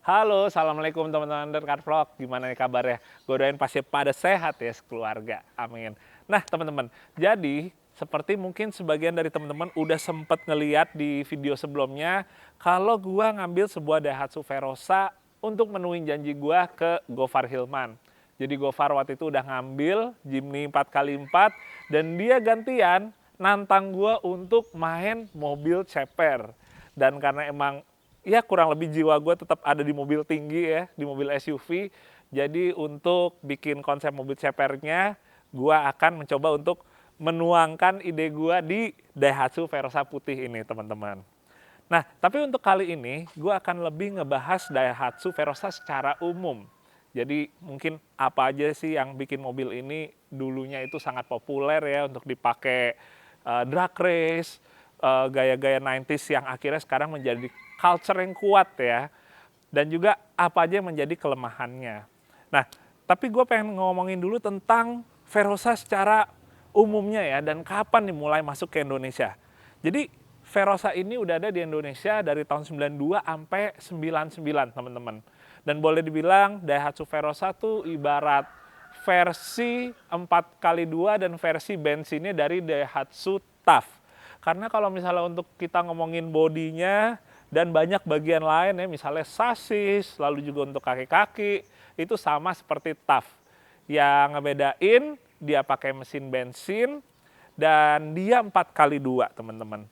Halo, assalamualaikum teman-teman Undercard Vlog. Gimana nih kabarnya? Gue doain pasti pada sehat ya sekeluarga. Amin. Nah teman-teman, jadi seperti mungkin sebagian dari teman-teman udah sempet ngeliat di video sebelumnya, kalau gue ngambil sebuah Daihatsu Verosa untuk menuhin janji gue ke Gofar Hilman. Jadi Gofar waktu itu udah ngambil Jimny 4x4 dan dia gantian nantang gue untuk main mobil ceper. Dan karena emang ya kurang lebih jiwa gue tetap ada di mobil tinggi ya, di mobil SUV. Jadi untuk bikin konsep mobil cepernya, gue akan mencoba untuk menuangkan ide gue di Daihatsu Verosa putih ini teman-teman. Nah, tapi untuk kali ini gue akan lebih ngebahas Daihatsu Verosa secara umum. Jadi mungkin apa aja sih yang bikin mobil ini dulunya itu sangat populer ya untuk dipakai drag race, gaya-gaya 90s yang akhirnya sekarang menjadi culture yang kuat ya. Dan juga apa aja yang menjadi kelemahannya. Nah, tapi gue pengen ngomongin dulu tentang Verosa secara umumnya ya, dan kapan nih mulai masuk ke Indonesia. Jadi Verosa ini udah ada di Indonesia dari tahun 92 sampai 99 teman-teman. Dan boleh dibilang Daihatsu Verosa tuh ibarat versi 4x2 dan versi bensinnya dari Daihatsu TAF. Karena kalau misalnya untuk kita ngomongin bodinya dan banyak bagian lain ya, misalnya sasis, lalu juga untuk kaki-kaki, itu sama seperti TAF. Yang ngebedain dia pakai mesin bensin dan dia 4x2 teman-teman.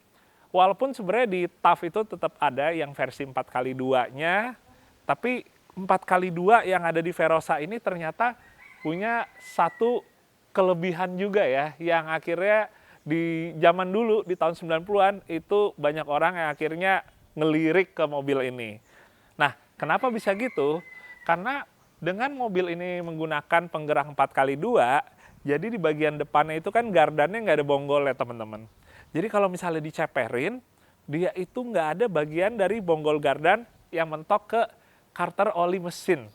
Walaupun sebenarnya di TAF itu tetap ada yang versi 4x2-nya, tapi 4x2 yang ada di Verosa ini ternyata punya satu kelebihan juga ya, yang akhirnya di zaman dulu di tahun 90-an itu banyak orang yang akhirnya ngelirik ke mobil ini. Nah, kenapa bisa gitu? Karena dengan mobil ini menggunakan penggerak 4x2, jadi di bagian depannya itu kan gardannya nggak ada bonggol ya teman-teman. Jadi kalau misalnya diceperin, dia itu nggak ada bagian dari bonggol gardan yang mentok ke karter oli mesin.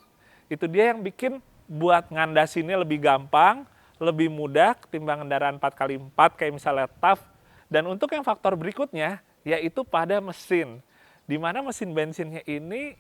Itu dia yang bikin buat ngandasinnya lebih gampang, lebih mudah ketimbang kendaraan 4x4 kayak misalnya TAF. Dan untuk yang faktor berikutnya, yaitu pada mesin. Di mana mesin bensinnya ini,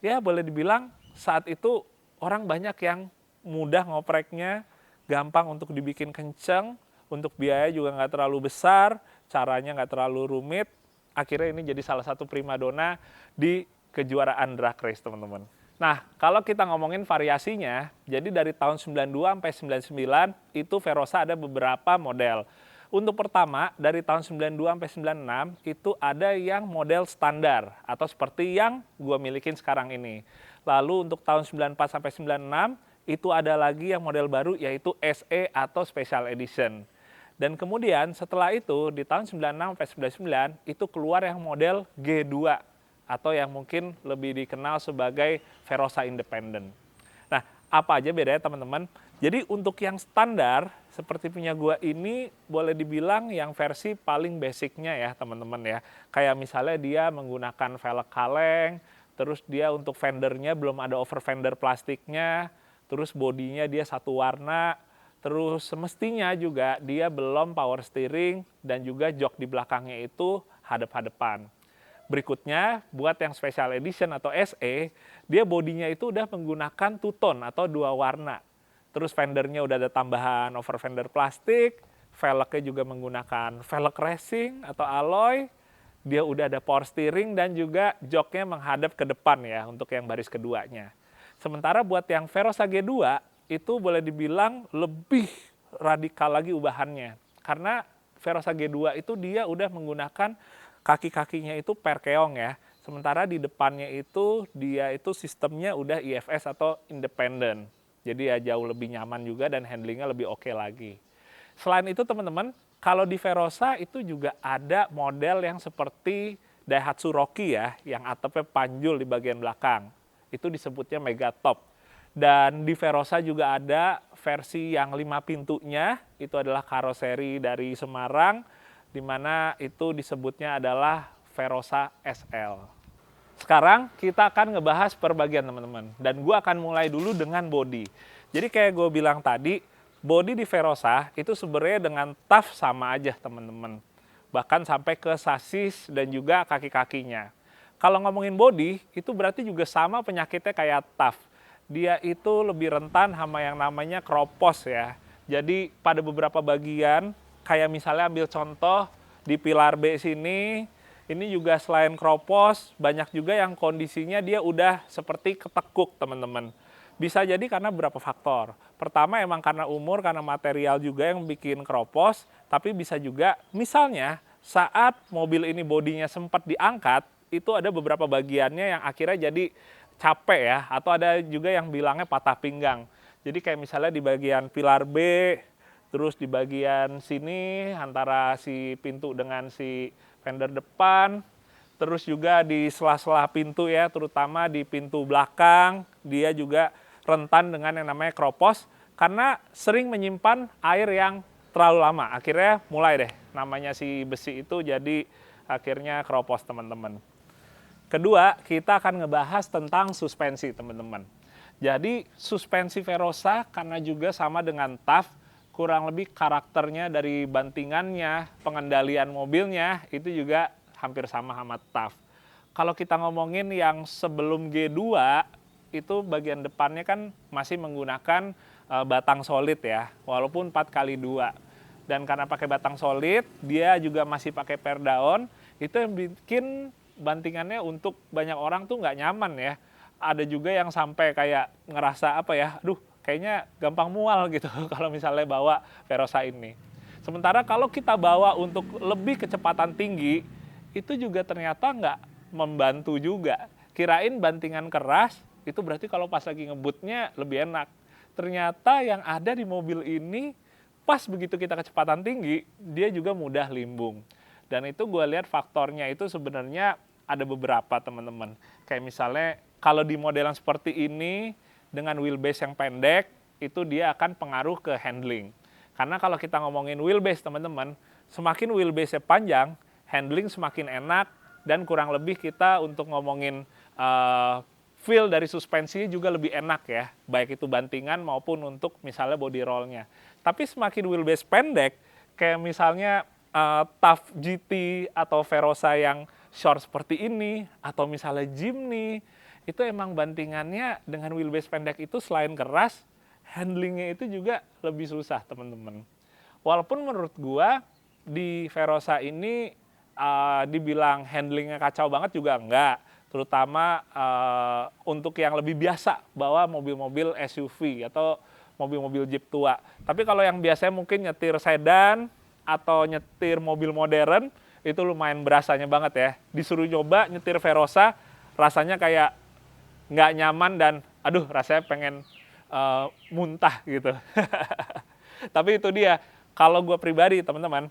ya boleh dibilang saat itu orang banyak yang mudah ngopreknya, gampang untuk dibikin kenceng, untuk biaya juga nggak terlalu besar, caranya nggak terlalu rumit. Akhirnya ini jadi salah satu primadona di kejuaraan drag race teman-teman. Nah, kalau kita ngomongin variasinya, jadi dari tahun 92 sampai 99 itu Verosa ada beberapa model. Untuk pertama, dari tahun 92 sampai 96 itu ada yang model standar atau seperti yang gue milikin sekarang ini. Lalu untuk tahun 94 sampai 96 itu ada lagi yang model baru yaitu SE atau Special Edition. Dan kemudian setelah itu di tahun 96 sampai 99 itu keluar yang model G2 atau yang mungkin lebih dikenal sebagai Verosa Independent. Nah, apa aja bedanya teman-teman? Jadi untuk yang standar seperti punya gua ini boleh dibilang yang versi paling basicnya ya teman-teman ya. Kayak misalnya dia menggunakan velg kaleng, terus dia untuk fendernya belum ada over fender plastiknya, terus bodinya dia satu warna, terus semestinya juga dia belum power steering dan juga jok di belakangnya itu hadap-hadapan. Berikutnya, buat yang Special Edition atau SE, dia bodinya itu udah menggunakan two-tone atau dua warna. Terus fendernya udah ada tambahan over fender plastik, velgnya juga menggunakan velg racing atau alloy, dia udah ada power steering dan juga joknya menghadap ke depan ya untuk yang baris keduanya. Sementara buat yang Verosa G2 itu boleh dibilang lebih radikal lagi ubahannya. Karena Verosa G2 itu dia udah menggunakan kaki-kakinya itu perkeong ya. Sementara di depannya itu dia itu sistemnya udah IFS atau independent. Jadi ya jauh lebih nyaman juga dan handlingnya lebih oke lagi. Selain itu teman-teman, kalau di Verosa itu juga ada model yang seperti Daihatsu Rocky ya, yang atapnya panjul di bagian belakang. Itu disebutnya Mega Top. Dan di Verosa juga ada versi yang 5 pintunya, itu adalah karoseri dari Semarang, di mana itu disebutnya adalah Verosa SL. Sekarang kita akan ngebahas per bagian teman-teman. Dan gue akan mulai dulu dengan body. Jadi kayak gue bilang tadi, body di Verosa itu sebenarnya dengan TAF sama aja teman-teman. Bahkan sampai ke sasis dan juga kaki-kakinya. Kalau ngomongin body, itu berarti juga sama penyakitnya kayak TAF. Dia itu lebih rentan sama yang namanya kropos ya. Jadi pada beberapa bagian, kayak misalnya ambil contoh di pilar B sini, ini juga selain kropos, banyak juga yang kondisinya dia udah seperti ketekuk teman-teman. Bisa jadi karena beberapa faktor. Pertama emang karena umur, karena material juga yang bikin kropos, tapi bisa juga misalnya saat mobil ini bodinya sempat diangkat, itu ada beberapa bagiannya yang akhirnya jadi capek ya, atau ada juga yang bilangnya patah pinggang. Jadi kayak misalnya di bagian pilar B, terus di bagian sini antara si pintu dengan si fender depan, terus juga di sela-sela pintu ya, terutama di pintu belakang, dia juga rentan dengan yang namanya kropos karena sering menyimpan air yang terlalu lama. Akhirnya mulai deh namanya si besi itu jadi akhirnya kropos teman-teman. Kedua, kita akan ngebahas tentang suspensi teman-teman. Jadi suspensi Verosa karena juga sama dengan TAF, kurang lebih karakternya dari bantingannya, pengendalian mobilnya itu juga hampir sama TAF. Kalau kita ngomongin yang sebelum G2, itu bagian depannya kan masih menggunakan batang solid ya, walaupun 4x2. Dan karena pakai batang solid, dia juga masih pakai perdaon, itu yang bikin bantingannya untuk banyak orang tuh nggak nyaman ya. Ada juga yang sampai kayak ngerasa apa ya, aduh kayaknya gampang mual gitu kalau misalnya bawa Verosa ini. Sementara kalau kita bawa untuk lebih kecepatan tinggi, itu juga ternyata nggak membantu juga. Kirain bantingan keras, itu berarti kalau pas lagi ngebutnya lebih enak. Ternyata yang ada di mobil ini, pas begitu kita kecepatan tinggi, dia juga mudah limbung. Dan itu gue lihat faktornya itu sebenarnya ada beberapa teman-teman. Kayak misalnya kalau di model yang seperti ini, dengan wheelbase yang pendek, itu dia akan pengaruh ke handling. Karena kalau kita ngomongin wheelbase teman-teman, semakin wheelbase-nya panjang, handling semakin enak, dan kurang lebih kita untuk ngomongin feel dari suspensi juga lebih enak ya, baik itu bantingan maupun untuk misalnya body roll-nya. Tapi semakin wheelbase pendek, kayak misalnya TAF GT atau Verosa yang short seperti ini, atau misalnya Jimny, itu emang bantingannya dengan wheelbase pendek itu selain keras, handlingnya itu juga lebih susah teman-teman. Walaupun menurut gua di Verosa ini dibilang handlingnya kacau banget juga enggak, terutama untuk yang lebih biasa bawa mobil-mobil SUV atau mobil-mobil Jeep tua. Tapi kalau yang biasanya mungkin nyetir sedan atau nyetir mobil modern, itu lumayan berasanya banget ya. Disuruh coba nyetir Verosa, rasanya kayak nggak nyaman dan aduh rasanya pengen muntah gitu. Tapi itu dia, kalau gue pribadi teman-teman,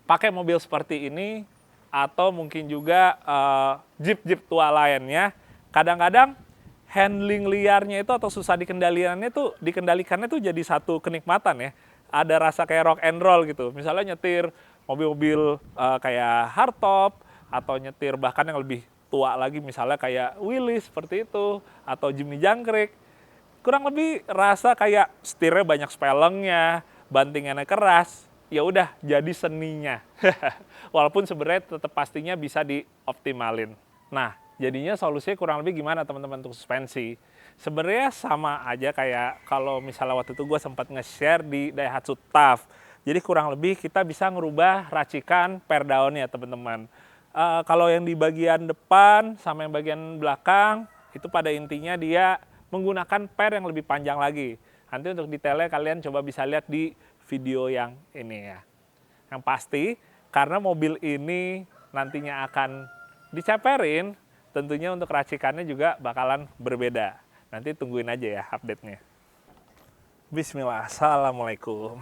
pakai mobil seperti ini atau mungkin juga Jeep-Jeep tua lainnya, kadang-kadang handling liarnya itu atau susah dikendalikannya tuh jadi satu kenikmatan ya. Ada rasa kayak rock and roll gitu. Misalnya nyetir mobil-mobil kayak hardtop atau nyetir bahkan yang lebih tua lagi misalnya kayak Willys seperti itu atau Jimny jangkrik. Kurang lebih rasa kayak setirnya banyak spelengnya, bantingannya keras, ya udah jadi seninya. Walaupun sebenarnya tetap pastinya bisa dioptimalin. Nah, jadinya solusinya kurang lebih gimana teman-teman untuk suspensi? Sebenarnya sama aja kayak kalau misalnya waktu itu gue sempat nge-share di Daihatsu TAF. Jadi kurang lebih kita bisa ngerubah racikan perdaunnya teman-teman. Kalau yang di bagian depan sama yang bagian belakang, itu pada intinya dia menggunakan per yang lebih panjang lagi. Nanti untuk detailnya kalian coba bisa lihat di video yang ini ya. Yang pasti karena mobil ini nantinya akan diceperin, tentunya untuk racikannya juga bakalan berbeda. Nanti tungguin aja ya update-nya. Bismillah, assalamualaikum.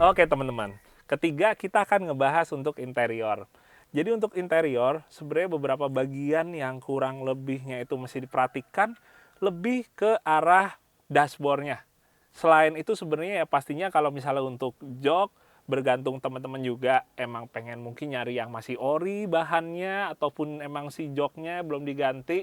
Oke teman-teman, ketiga kita akan ngebahas untuk interior. Jadi untuk interior sebenarnya beberapa bagian yang kurang lebihnya itu mesti diperhatikan, lebih ke arah dashboardnya. Selain itu sebenarnya ya pastinya kalau misalnya untuk jok, bergantung teman-teman juga emang pengen mungkin nyari yang masih ori bahannya ataupun emang si joknya belum diganti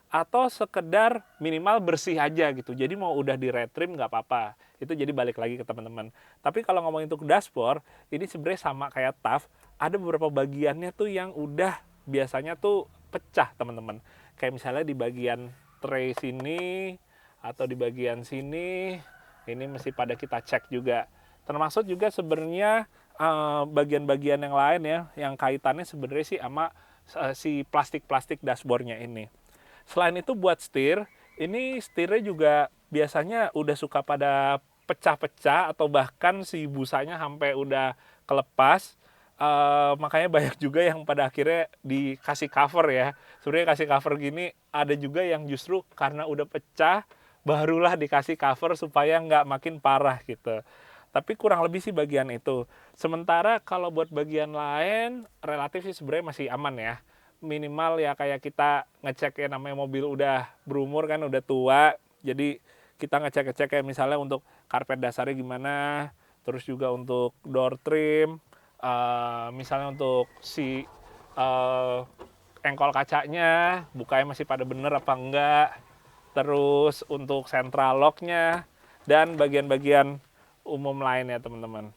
atau sekedar minimal bersih aja gitu. Jadi mau udah di retrim nggak apa-apa. Itu jadi balik lagi ke teman-teman. Tapi kalau ngomongin untuk dashboard, ini sebenarnya sama kayak TAF. Ada beberapa bagiannya tuh yang udah biasanya tuh pecah teman-teman. Kayak misalnya di bagian tray sini atau di bagian sini, ini mesti pada kita cek juga. Termasuk juga sebenarnya bagian-bagian yang lain ya, yang kaitannya sebenarnya sih sama si plastik-plastik dashboardnya ini. Selain itu buat setir, ini setirnya juga biasanya udah suka pada pecah-pecah atau bahkan si busanya sampai udah kelepas. Makanya banyak juga yang pada akhirnya dikasih cover ya. Sebenarnya kasih cover gini ada juga yang justru karena udah pecah barulah dikasih cover supaya nggak makin parah gitu. Tapi kurang lebih sih bagian itu. Sementara kalau buat bagian lain relatif sih sebenarnya masih aman ya. Minimal ya kayak kita ngecek ya, namanya mobil udah berumur kan, udah tua. Jadi kita ngecek-ngecek kayak misalnya untuk karpet dasarnya gimana, terus juga untuk door trim, misalnya untuk si engkol kacanya bukanya masih pada bener apa enggak, terus untuk central locknya, dan bagian-bagian umum lainnya teman-teman.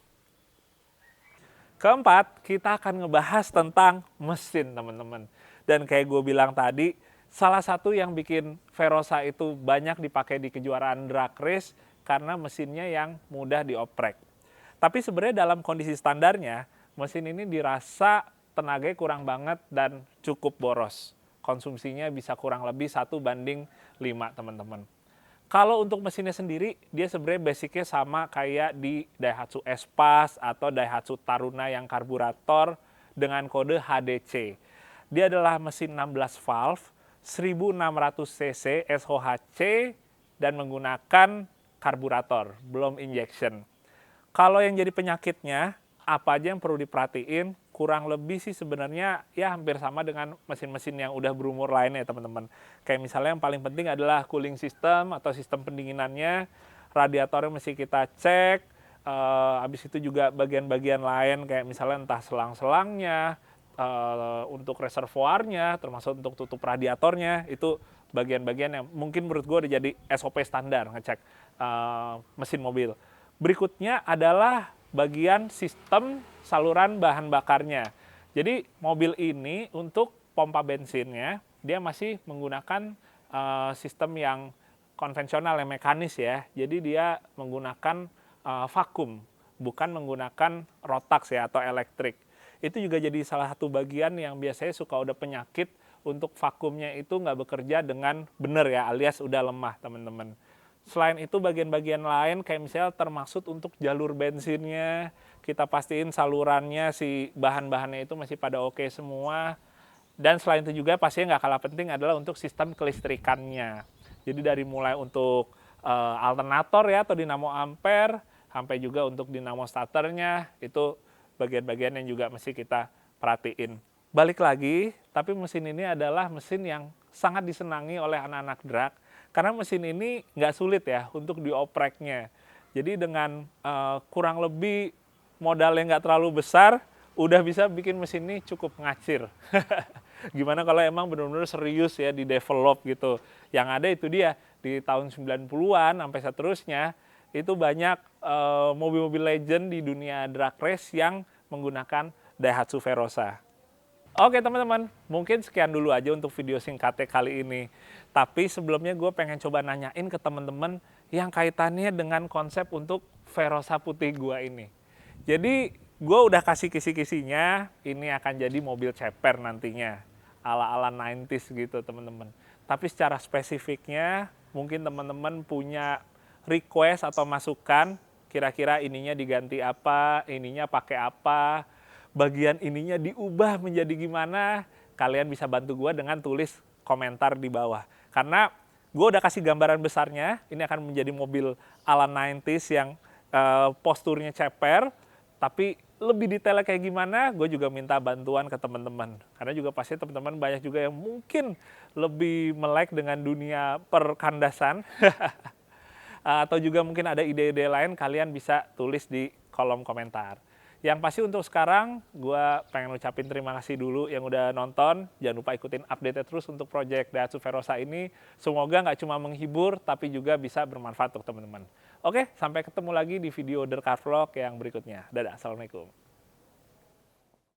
Keempat, kita akan ngebahas tentang mesin teman-teman. Dan kayak gue bilang tadi, salah satu yang bikin Verosa itu banyak dipakai di kejuaraan drag race karena mesinnya yang mudah dioprek. Tapi sebenarnya dalam kondisi standarnya, mesin ini dirasa tenaganya kurang banget dan cukup boros. Konsumsinya bisa kurang lebih 1:5 teman-teman. Kalau untuk mesinnya sendiri, dia sebenarnya basicnya sama kayak di Daihatsu Espas atau Daihatsu Taruna yang karburator dengan kode HDC. Dia adalah mesin 16 valve, 1600 cc SOHC, dan menggunakan karburator, belum injection. Kalau yang jadi penyakitnya, apa aja yang perlu diperhatiin, kurang lebih sih sebenarnya ya hampir sama dengan mesin-mesin yang udah berumur lainnya teman-teman. Kayak misalnya yang paling penting adalah cooling system atau sistem pendinginannya, radiatornya mesti kita cek, habis itu juga bagian-bagian lain kayak misalnya entah selang-selangnya, untuk reservoirnya, termasuk untuk tutup radiatornya, itu bagian-bagian yang mungkin menurut gue udah jadi SOP standar ngecek mesin mobil. Berikutnya adalah bagian sistem saluran bahan bakarnya. Jadi mobil ini untuk pompa bensinnya dia masih menggunakan sistem yang konvensional yang mekanis ya. Jadi dia menggunakan vakum, bukan menggunakan rotax ya atau elektrik. Itu juga jadi salah satu bagian yang biasanya suka udah penyakit untuk vakumnya itu nggak bekerja dengan benar ya, alias udah lemah teman-teman. Selain itu bagian-bagian lain kayak misalnya termaksud untuk jalur bensinnya, kita pastiin salurannya si bahan-bahannya itu masih pada oke semua. Dan selain itu juga pastinya nggak kalah penting adalah untuk sistem kelistrikannya. Jadi dari mulai untuk alternator ya atau dinamo ampere, sampai juga untuk dinamo starternya, itu bagian-bagian yang juga mesti kita perhatiin. Balik lagi, tapi mesin ini adalah mesin yang sangat disenangi oleh anak-anak drag, karena mesin ini nggak sulit ya untuk diopreknya. Jadi dengan kurang lebih modal yang nggak terlalu besar, udah bisa bikin mesin ini cukup ngacir. Gimana kalau emang benar-benar serius ya di develop gitu. Yang ada itu dia, di tahun 90-an sampai seterusnya, itu banyak mobil-mobil legend di dunia drag race yang menggunakan Daihatsu Verosa. Oke teman-teman, mungkin sekian dulu aja untuk video singkatnya kali ini. Tapi sebelumnya gue pengen coba nanyain ke teman-teman yang kaitannya dengan konsep untuk Verosa putih gue ini. Jadi gue udah kasih kisi-kisinya, ini akan jadi mobil ceper nantinya. Ala-ala 90s gitu teman-teman. Tapi secara spesifiknya, mungkin teman-teman punya request atau masukan, kira-kira ininya diganti apa, ininya pakai apa, bagian ininya diubah menjadi gimana, kalian bisa bantu gue dengan tulis komentar di bawah. Karena gue udah kasih gambaran besarnya, ini akan menjadi mobil ala 90s yang posturnya ceper, tapi lebih detailnya kayak gimana, gue juga minta bantuan ke teman-teman. Karena juga pasti teman-teman banyak juga yang mungkin lebih melek dengan dunia perkandasan. Atau juga mungkin ada ide-ide lain, kalian bisa tulis di kolom komentar. Yang pasti untuk sekarang, gue pengen ucapin terima kasih dulu yang udah nonton. Jangan lupa ikutin update terus untuk project Daihatsu Verosa ini. Semoga nggak cuma menghibur, tapi juga bisa bermanfaat untuk teman-teman. Oke, sampai ketemu lagi di video The Car Vlog yang berikutnya. Dadah, assalamualaikum.